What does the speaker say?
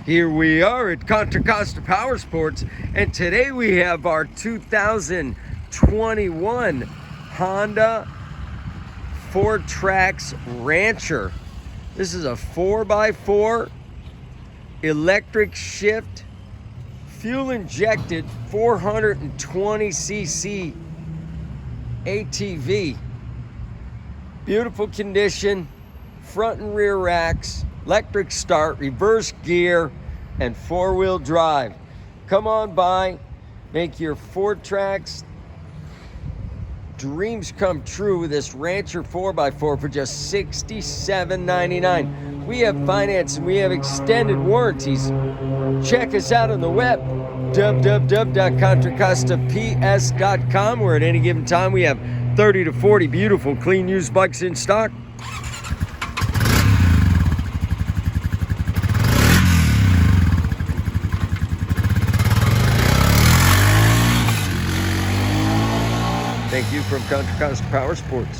Here we are at Contra Costa Powersports, and today we have our 2021 Honda Fourtrax Rancher. This is a 4x4 electric shift, fuel injected 420cc ATV. Beautiful condition, front and rear racks, electric start, reverse gear, and four-wheel drive. Come on by, make your Fourtrax dreams come true with this Rancher 4x4 for just $67.99. We have finance and we have extended warranties. Check us out on the web, www.contracostaps.com, where at any given time we have 30 to 40 beautiful, clean used bikes in stock. Thank you from Contra Costa Powersports.